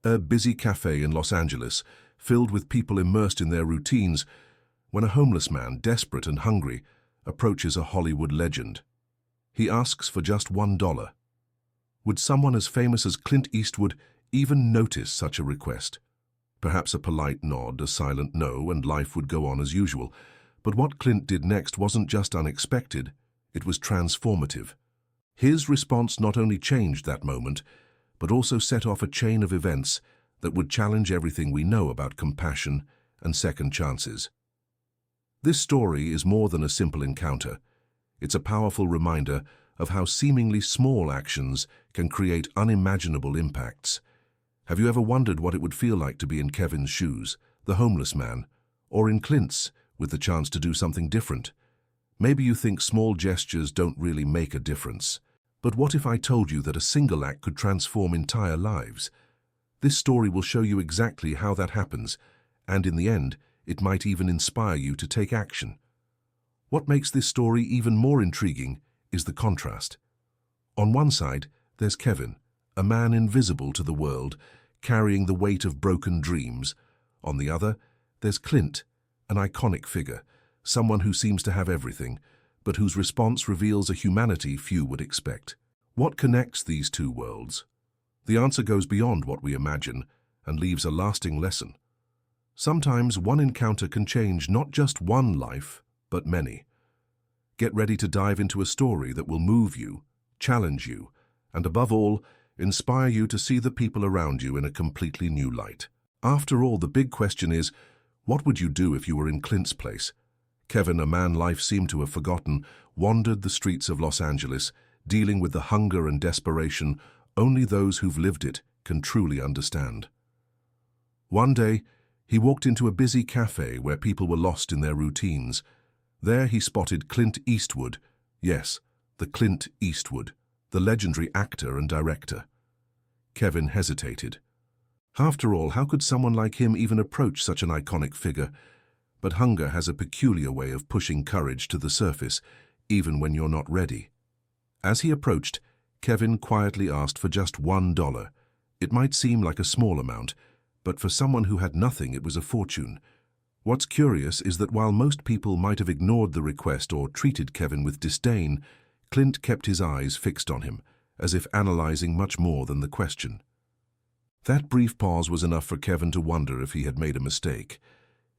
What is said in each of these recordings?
A busy cafe in Los Angeles, filled with people immersed in their routines, when a homeless man, desperate and hungry, approaches a Hollywood legend. He asks for just $1. Would someone as famous as Clint Eastwood even notice such a request? Perhaps a polite nod, a silent no, and life would go on as usual. But what Clint did next wasn't just unexpected, it was transformative. His response not only changed that moment, but also set off a chain of events that would challenge everything we know about compassion and second chances. This story is more than a simple encounter. It's a powerful reminder of how seemingly small actions can create unimaginable impacts. Have you ever wondered what it would feel like to be in Kevin's shoes, the homeless man, or in Clint's, with the chance to do something different? Maybe you think small gestures don't really make a difference. But what if I told you that a single act could transform entire lives? This story will show you exactly how that happens, and in the end, it might even inspire you to take action. What makes this story even more intriguing is the contrast. On one side, there's Kevin, a man invisible to the world, carrying the weight of broken dreams. On the other, there's Clint, an iconic figure, someone who seems to have everything, but whose response reveals a humanity few would expect. What connects these two worlds? The answer goes beyond what we imagine and leaves a lasting lesson. Sometimes one encounter can change not just one life, but many. Get ready to dive into a story that will move you, challenge you, and above all, inspire you to see the people around you in a completely new light. After all, the big question is, what would you do if you were in Clint's place? Kevin, a man life seemed to have forgotten, wandered the streets of Los Angeles, dealing with the hunger and desperation only those who've lived it can truly understand. One day, he walked into a busy cafe where people were lost in their routines. There he spotted Clint Eastwood. Yes, the Clint Eastwood, the legendary actor and director. Kevin hesitated. After all, how could someone like him even approach such an iconic figure? But hunger has a peculiar way of pushing courage to the surface, even when you're not ready. As he approached, Kevin quietly asked for just $1. It might seem like a small amount, but for someone who had nothing, it was a fortune. What's curious is that while most people might have ignored the request or treated Kevin with disdain, Clint kept his eyes fixed on him, as if analyzing much more than the question. That brief pause was enough for Kevin to wonder if he had made a mistake.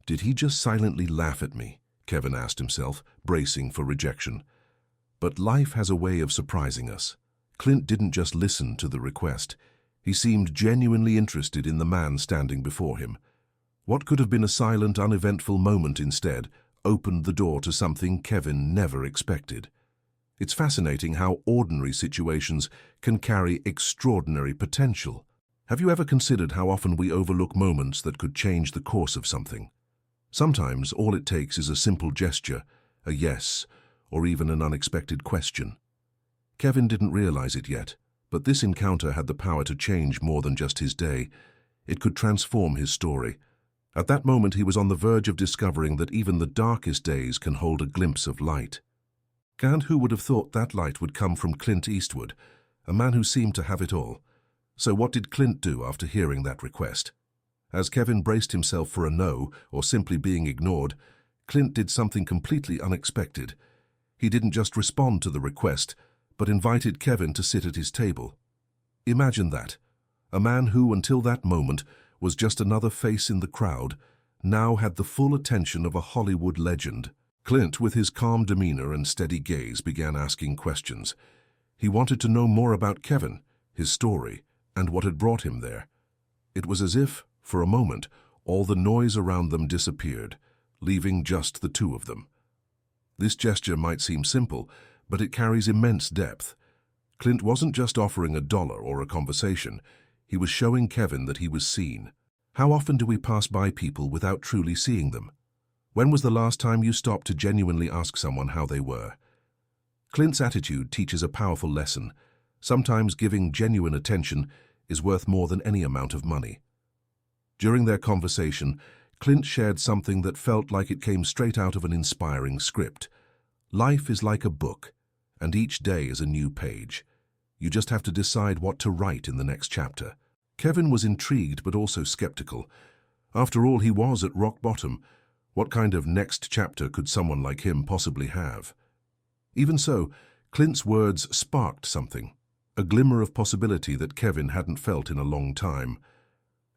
Did he just silently laugh at me? Kevin asked himself, bracing for rejection. But life has a way of surprising us. Clint didn't just listen to the request. He seemed genuinely interested in the man standing before him. What could have been a silent, uneventful moment instead opened the door to something Kevin never expected. It's fascinating how ordinary situations can carry extraordinary potential. Have you ever considered how often we overlook moments that could change the course of something? Sometimes all it takes is a simple gesture, a yes, or even an unexpected question. Kevin didn't realize it yet, but this encounter had the power to change more than just his day. It could transform his story. At that moment, he was on the verge of discovering that even the darkest days can hold a glimpse of light. And who would have thought that light would come from Clint Eastwood, a man who seemed to have it all? So what did Clint do after hearing that request? As Kevin braced himself for a no, or simply being ignored, Clint did something completely unexpected. He didn't just respond to the request, but invited Kevin to sit at his table. Imagine that. A man who, until that moment, was just another face in the crowd, now had the full attention of a Hollywood legend. Clint, with his calm demeanor and steady gaze, began asking questions. He wanted to know more about Kevin, his story, and what had brought him there. It was as if, for a moment, all the noise around them disappeared, leaving just the two of them. This gesture might seem simple, but it carries immense depth. Clint wasn't just offering $1 or a conversation. He was showing Kevin that he was seen. How often do we pass by people without truly seeing them? When was the last time you stopped to genuinely ask someone how they were? Clint's attitude teaches a powerful lesson. Sometimes giving genuine attention is worth more than any amount of money. During their conversation, Clint shared something that felt like it came straight out of an inspiring script. Life is like a book, and each day is a new page. You just have to decide what to write in the next chapter. Kevin was intrigued but also skeptical. After all, he was at rock bottom. What kind of next chapter could someone like him possibly have? Even so, Clint's words sparked something, a glimmer of possibility that Kevin hadn't felt in a long time.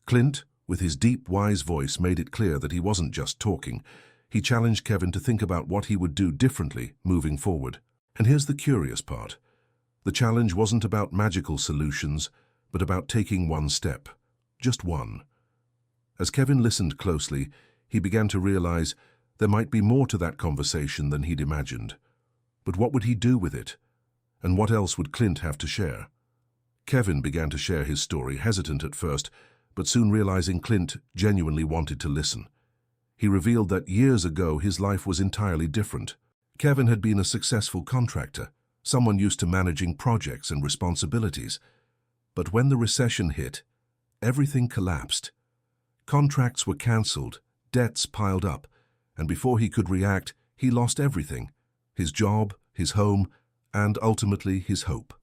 Clint, with his deep, wise voice, made it clear that he wasn't just talking. He challenged Kevin to think about what he would do differently moving forward. And here's the curious part. The challenge wasn't about magical solutions, but about taking one step. Just one. As Kevin listened closely, he began to realize there might be more to that conversation than he'd imagined. But what would he do with it? And what else would Clint have to share? Kevin began to share his story, hesitant at first, but soon realizing Clint genuinely wanted to listen. He revealed that years ago his life was entirely different. Kevin had been a successful contractor, someone used to managing projects and responsibilities. But when the recession hit, everything collapsed. Contracts were cancelled, debts piled up, and before he could react, he lost everything: his job, his home, and ultimately his hope.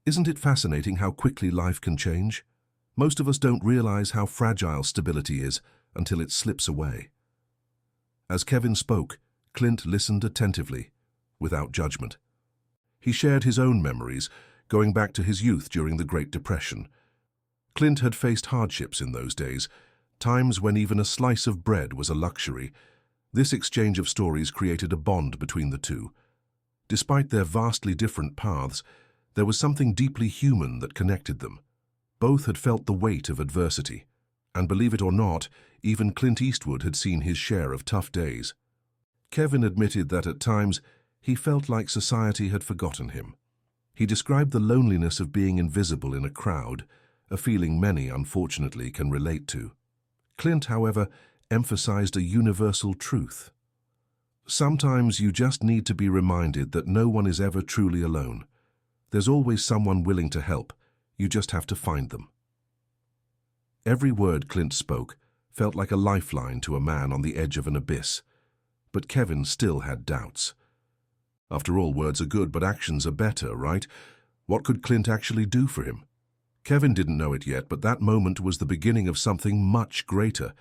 Isn't it fascinating how quickly life can change? Most of us don't realize how fragile stability is until it slips away. As Kevin spoke, Clint listened attentively, without judgment. He shared his own memories, going back to his youth during the Great Depression. Clint had faced hardships in those days, times when even a slice of bread was a luxury. This exchange of stories created a bond between the two. Despite their vastly different paths, there was something deeply human that connected them. Both had felt the weight of adversity, and believe it or not, even Clint Eastwood had seen his share of tough days. Kevin admitted that at times he felt like society had forgotten him. He described the loneliness of being invisible in a crowd, a feeling many, unfortunately, can relate to. Clint, however, emphasized a universal truth. Sometimes you just need to be reminded that no one is ever truly alone. There's always someone willing to help. You just have to find them. Every word Clint spoke felt like a lifeline to a man on the edge of an abyss. But Kevin still had doubts. After all, words are good, but actions are better, right? What could Clint actually do for him? Kevin didn't know it yet, but that moment was the beginning of something much greater.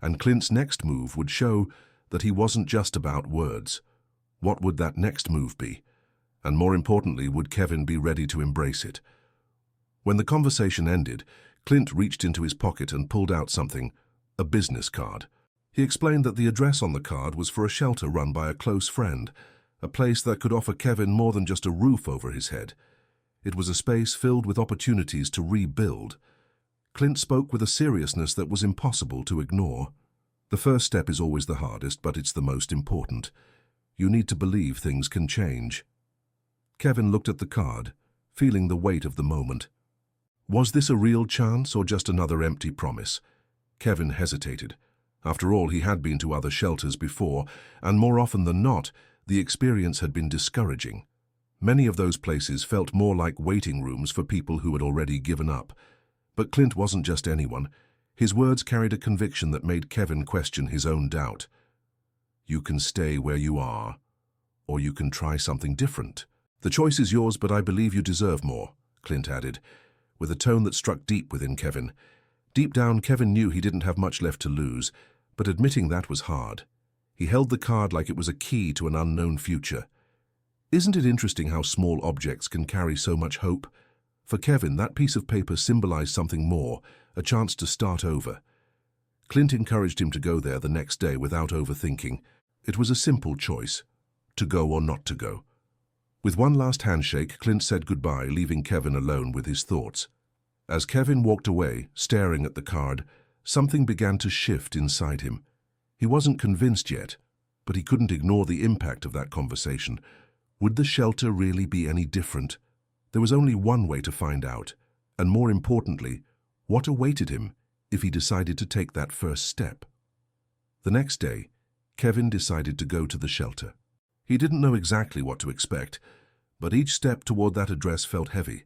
And Clint's next move would show that he wasn't just about words. What would that next move be? And more importantly, would Kevin be ready to embrace it? When the conversation ended, Clint reached into his pocket and pulled out something, a business card. He explained that the address on the card was for a shelter run by a close friend, a place that could offer Kevin more than just a roof over his head. It was a space filled with opportunities to rebuild. Clint spoke with a seriousness that was impossible to ignore. The first step is always the hardest, but it's the most important. You need to believe things can change. Kevin looked at the card, feeling the weight of the moment. Was this a real chance or just another empty promise? Kevin hesitated. After all, he had been to other shelters before, and more often than not, the experience had been discouraging. Many of those places felt more like waiting rooms for people who had already given up. But Clint wasn't just anyone. His words carried a conviction that made Kevin question his own doubt. You can stay where you are, or you can try something different. The choice is yours, but I believe you deserve more, Clint added, with a tone that struck deep within Kevin. Deep down, Kevin knew he didn't have much left to lose, but admitting that was hard. He held the card like it was a key to an unknown future. Isn't it interesting how small objects can carry so much hope? For Kevin, that piece of paper symbolized something more, a chance to start over. Clint encouraged him to go there the next day without overthinking. It was a simple choice, to go or not to go. With one last handshake, Clint said goodbye, leaving Kevin alone with his thoughts. As Kevin walked away, staring at the card, something began to shift inside him. He wasn't convinced yet, but he couldn't ignore the impact of that conversation. Would the shelter really be any different? There was only one way to find out, and more importantly, what awaited him if he decided to take that first step. The next day, Kevin decided to go to the shelter. He didn't know exactly what to expect, but each step toward that address felt heavy.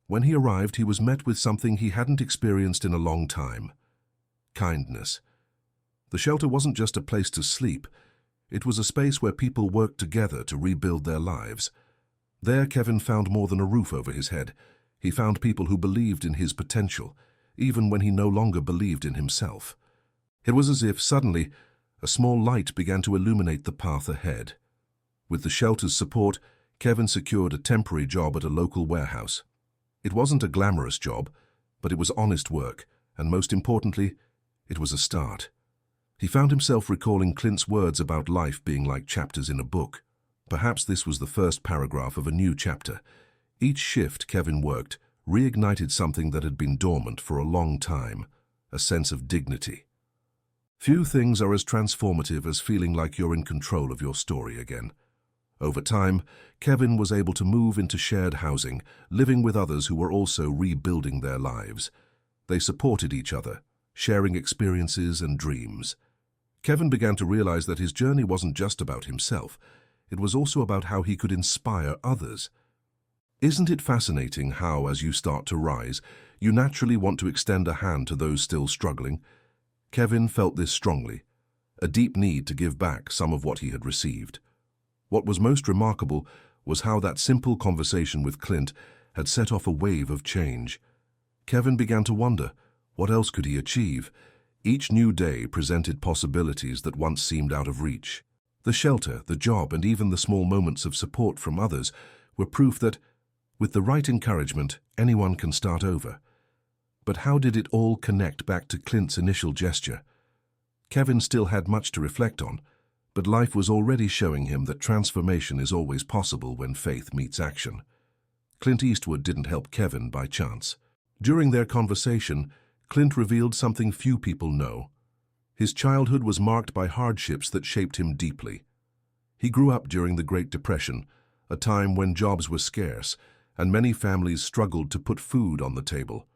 When he arrived, he was met with something he hadn't experienced in a long time: kindness. The shelter wasn't just a place to sleep. It was a space where people worked together to rebuild their lives. There, Kevin found more than a roof over his head. He found people who believed in his potential, even when he no longer believed in himself. It was as if, suddenly, a small light began to illuminate the path ahead. With the shelter's support, Kevin secured a temporary job at a local warehouse. It wasn't a glamorous job, but it was honest work, and most importantly, it was a start. He found himself recalling Clint's words about life being like chapters in a book. Perhaps this was the first paragraph of a new chapter. Each shift Kevin worked reignited something that had been dormant for a long time, a sense of dignity. Few things are as transformative as feeling like you're in control of your story again. Over time, Kevin was able to move into shared housing, living with others who were also rebuilding their lives. They supported each other, sharing experiences and dreams. Kevin began to realize that his journey wasn't just about himself. It was also about how he could inspire others. Isn't it fascinating how, as you start to rise, you naturally want to extend a hand to those still struggling? Kevin felt this strongly, a deep need to give back some of what he had received. What was most remarkable was how that simple conversation with Clint had set off a wave of change. Kevin began to wonder, what else could he achieve? Each new day presented possibilities that once seemed out of reach. The shelter, the job, and even the small moments of support from others were proof that, with the right encouragement, anyone can start over. But how did it all connect back to Clint's initial gesture? Kevin still had much to reflect on, but life was already showing him that transformation is always possible when faith meets action. Clint Eastwood didn't help Kevin by chance. During their conversation, Clint revealed something few people know. His childhood was marked by hardships that shaped him deeply. He grew up during the Great Depression, a time when jobs were scarce, and many families struggled to put food on the table.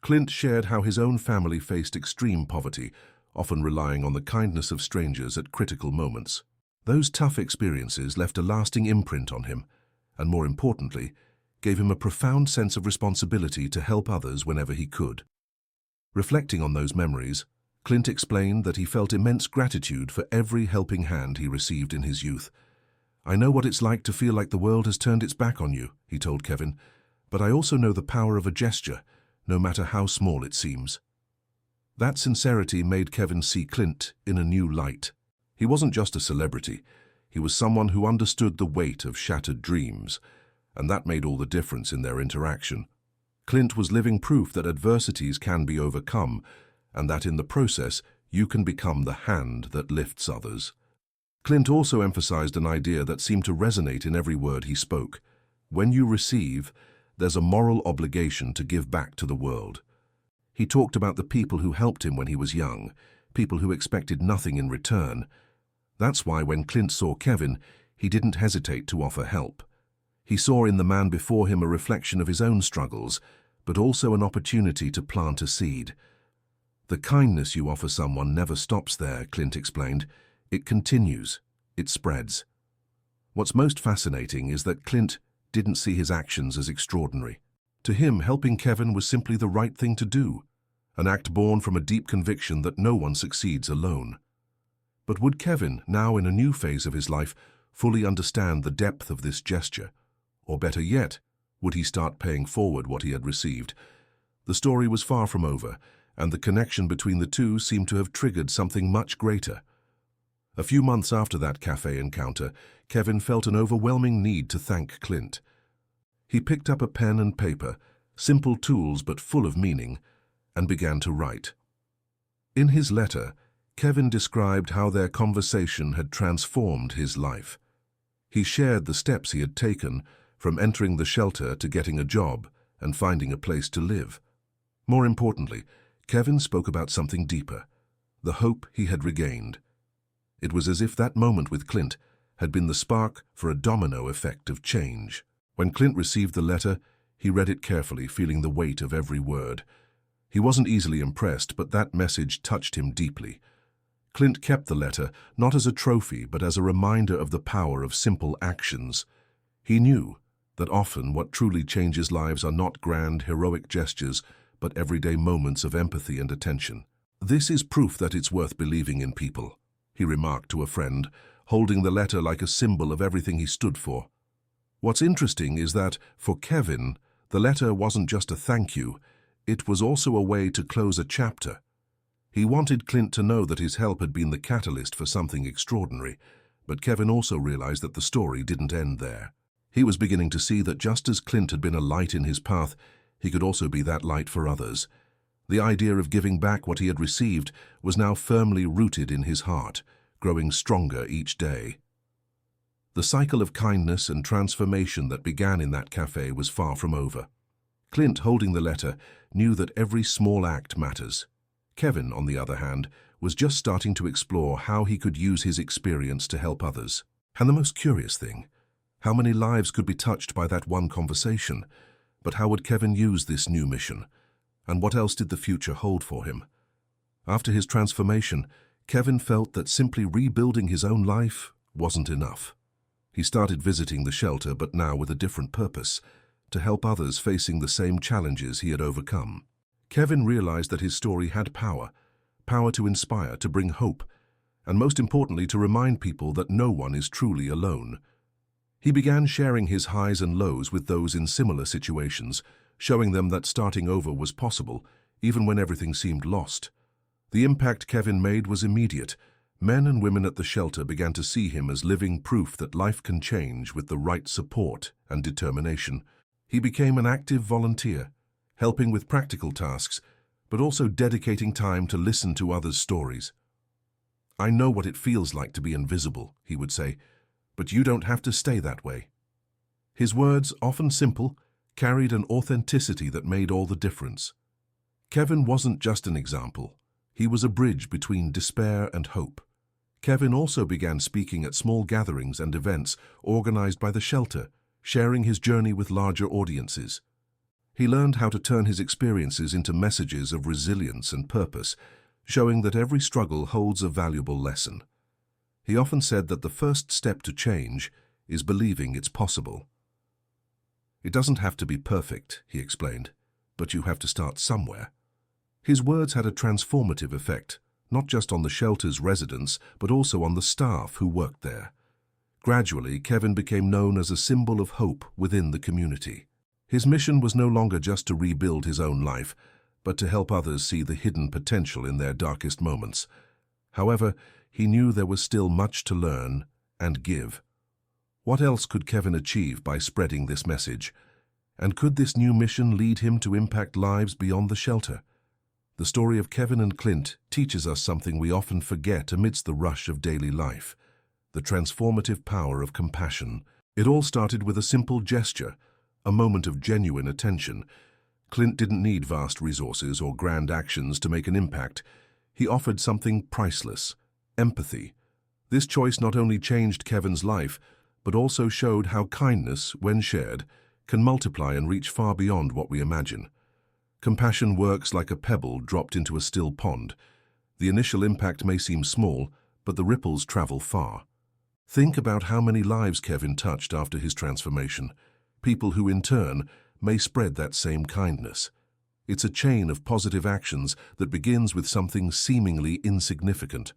Clint shared how his own family faced extreme poverty, often relying on the kindness of strangers at critical moments. Those tough experiences left a lasting imprint on him, and more importantly, gave him a profound sense of responsibility to help others whenever he could. Reflecting on those memories, Clint explained that he felt immense gratitude for every helping hand he received in his youth. "I know what it's like to feel like the world has turned its back on you," he told Kevin, "but I also know the power of a gesture, no matter how small it seems." That sincerity made Kevin see Clint in a new light. He wasn't just a celebrity. He was someone who understood the weight of shattered dreams, and that made all the difference in their interaction. Clint was living proof that adversities can be overcome, and that in the process, you can become the hand that lifts others. Clint also emphasized an idea that seemed to resonate in every word he spoke. When you receive, there's a moral obligation to give back to the world. He talked about the people who helped him when he was young, people who expected nothing in return. That's why when Clint saw Kevin, he didn't hesitate to offer help. He saw in the man before him a reflection of his own struggles, but also an opportunity to plant a seed. "The kindness you offer someone never stops there," Clint explained. "It continues. It spreads." What's most fascinating is that Clint didn't see his actions as extraordinary. To him, helping Kevin was simply the right thing to do, an act born from a deep conviction that no one succeeds alone. But would Kevin, now in a new phase of his life, fully understand the depth of this gesture? Or better yet, would he start paying forward what he had received? The story was far from over, and the connection between the two seemed to have triggered something much greater. A few months after that cafe encounter, Kevin felt an overwhelming need to thank Clint. He picked up a pen and paper, simple tools but full of meaning, and began to write. In his letter, Kevin described how their conversation had transformed his life. He shared the steps he had taken, from entering the shelter to getting a job and finding a place to live. More importantly, Kevin spoke about something deeper, the hope he had regained. It was as if that moment with Clint had been the spark for a domino effect of change. When Clint received the letter, he read it carefully, feeling the weight of every word. He wasn't easily impressed, but that message touched him deeply. Clint kept the letter, not as a trophy, but as a reminder of the power of simple actions. He knew that often what truly changes lives are not grand, heroic gestures, but everyday moments of empathy and attention. "This is proof that it's worth believing in people," he remarked to a friend, holding the letter like a symbol of everything he stood for. What's interesting is that, for Kevin, The letter wasn't just a thank you, it was also a way to close a chapter. He wanted Clint to know that his help had been the catalyst for something extraordinary, but Kevin also realized that the story didn't end there. He was beginning to see that just as Clint had been a light in his path, he could also be that light for others. The idea of giving back what he had received was now firmly rooted in his heart, growing stronger each day. The cycle of kindness and transformation that began in that cafe was far from over. Clint, holding the letter, knew that every small act matters. Kevin, on the other hand, was just starting to explore how he could use his experience to help others. And the most curious thing, how many lives could be touched by that one conversation? But how would Kevin use this new mission? And what else did the future hold for him? After his transformation, Kevin felt that simply rebuilding his own life wasn't enough. He started visiting the shelter, but now with a different purpose, to help others facing the same challenges he had overcome. Kevin realized that his story had power to inspire, to bring hope, and most importantly, to remind people that no one is truly alone. He began sharing his highs and lows with those in similar situations, showing them that starting over was possible, even when everything seemed lost. The impact Kevin made was immediate. Men and women at the shelter began to see him as living proof that life can change with the right support and determination. He became an active volunteer, helping with practical tasks, but also dedicating time to listen to others' stories. "I know what it feels like to be invisible," he would say, "but you don't have to stay that way." His words, often simple, carried an authenticity that made all the difference. Kevin wasn't just an example. He was a bridge between despair and hope. Kevin also began speaking at small gatherings and events organized by the shelter, sharing his journey with larger audiences. He learned how to turn his experiences into messages of resilience and purpose, showing that every struggle holds a valuable lesson. He often said that the first step to change is believing it's possible. "It doesn't have to be perfect," he explained, "but you have to start somewhere." His words had a transformative effect, not just on the shelter's residents, but also on the staff who worked there. Gradually, Kevin became known as a symbol of hope within the community. His mission was no longer just to rebuild his own life, but to help others see the hidden potential in their darkest moments. However, he knew there was still much to learn and give. What else could Kevin achieve by spreading this message? And could this new mission lead him to impact lives beyond the shelter? The story of Kevin and Clint teaches us something we often forget amidst the rush of daily life: the transformative power of compassion. It all started with a simple gesture, a moment of genuine attention. Clint didn't need vast resources or grand actions to make an impact. He offered something priceless: empathy. This choice not only changed Kevin's life, but also showed how kindness, when shared, can multiply and reach far beyond what we imagine. Compassion works like a pebble dropped into a still pond. The initial impact may seem small, but the ripples travel far. Think about how many lives Kevin touched after his transformation. People who, in turn, may spread that same kindness. It's a chain of positive actions that begins with something seemingly insignificant.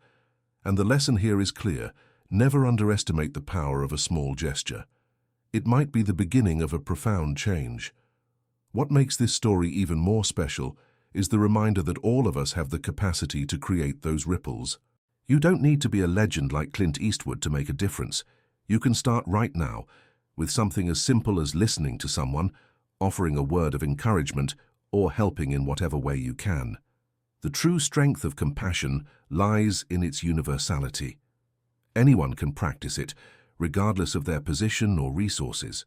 And the lesson here is clear: never underestimate the power of a small gesture. It might be the beginning of a profound change. What makes this story even more special is the reminder that all of us have the capacity to create those ripples. You don't need to be a legend like Clint Eastwood to make a difference. You can start right now, with something as simple as listening to someone, offering a word of encouragement, or helping in whatever way you can. The true strength of compassion lies in its universality. Anyone can practice it, regardless of their position or resources.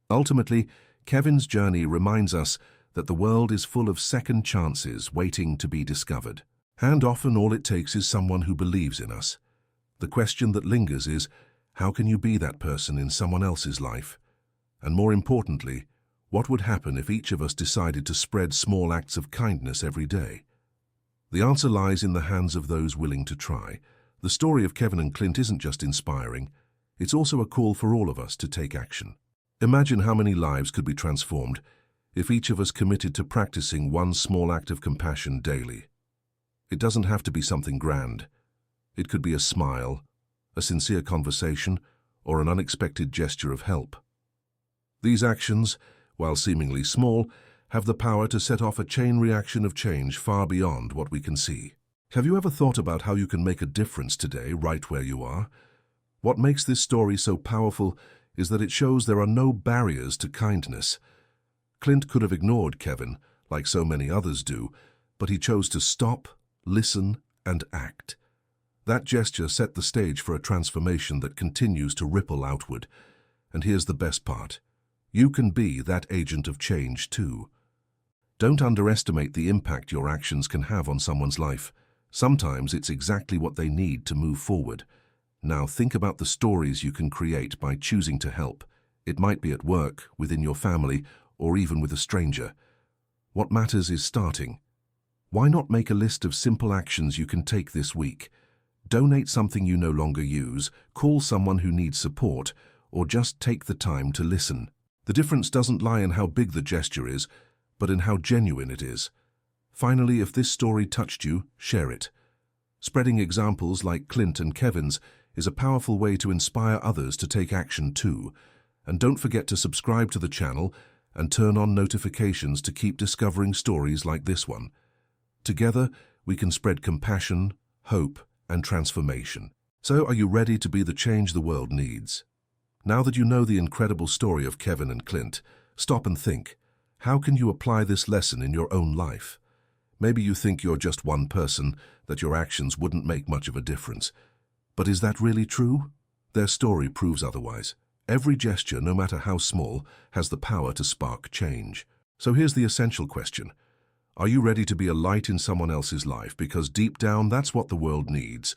Ultimately, Kevin's journey reminds us that the world is full of second chances waiting to be discovered. And often all it takes is someone who believes in us. The question that lingers is, how can you be that person in someone else's life? And more importantly, what would happen if each of us decided to spread small acts of kindness every day? The answer lies in the hands of those willing to try. The story of Kevin and Clint isn't just inspiring, it's also a call for all of us to take action. Imagine how many lives could be transformed if each of us committed to practicing one small act of compassion daily. It doesn't have to be something grand. It could be a smile, a sincere conversation, or an unexpected gesture of help. These actions, while seemingly small, have the power to set off a chain reaction of change far beyond what we can see. Have you ever thought about how you can make a difference today, right where you are? What makes this story so powerful is that it shows there are no barriers to kindness. Clint could have ignored Kevin, like so many others do, but he chose to stop, listen, and act. That gesture set the stage for a transformation that continues to ripple outward. And here's the best part. You can be that agent of change too. Don't underestimate the impact your actions can have on someone's life. Sometimes it's exactly what they need to move forward. Now think about the stories you can create by choosing to help. It might be at work, within your family, or even with a stranger. What matters is starting. Why not make a list of simple actions you can take this week? Donate something you no longer use, call someone who needs support, or just take the time to listen. The difference doesn't lie in how big the gesture is, but in how genuine it is. Finally, if this story touched you, share it. Spreading examples like Clint and Kevin's is a powerful way to inspire others to take action too. And don't forget to subscribe to the channel and turn on notifications to keep discovering stories like this one. Together, we can spread compassion, hope, and transformation. So, are you ready to be the change the world needs? Now that you know the incredible story of Kevin and Clint, stop and think. How can you apply this lesson in your own life? Maybe you think you're just one person, that your actions wouldn't make much of a difference. But is that really true? Their story proves otherwise. Every gesture, no matter how small, has the power to spark change. So here's the essential question. Are you ready to be a light in someone else's life? Because deep down, that's what the world needs.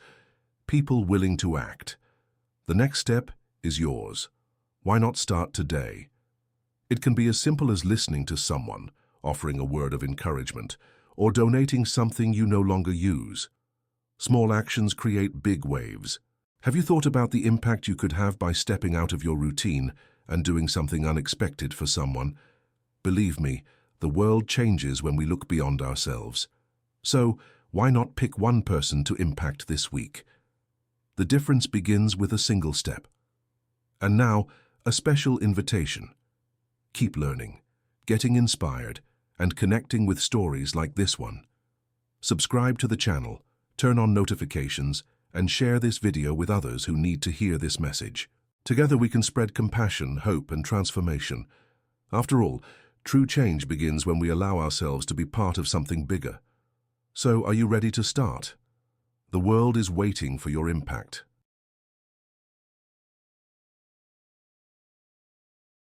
People willing to act. The next step is yours. Why not start today? It can be as simple as listening to someone, offering a word of encouragement, or donating something you no longer use. Small actions create big waves. Have you thought about the impact you could have by stepping out of your routine and doing something unexpected for someone? Believe me, the world changes when we look beyond ourselves. So, why not pick one person to impact this week? The difference begins with a single step. And now, a special invitation. Keep learning, getting inspired, and connecting with stories like this one. Subscribe to the channel, turn on notifications, and share this video with others who need to hear this message. Together we can spread compassion, hope, and transformation. After all, true change begins when we allow ourselves to be part of something bigger. So, are you ready to start? The world is waiting for your impact.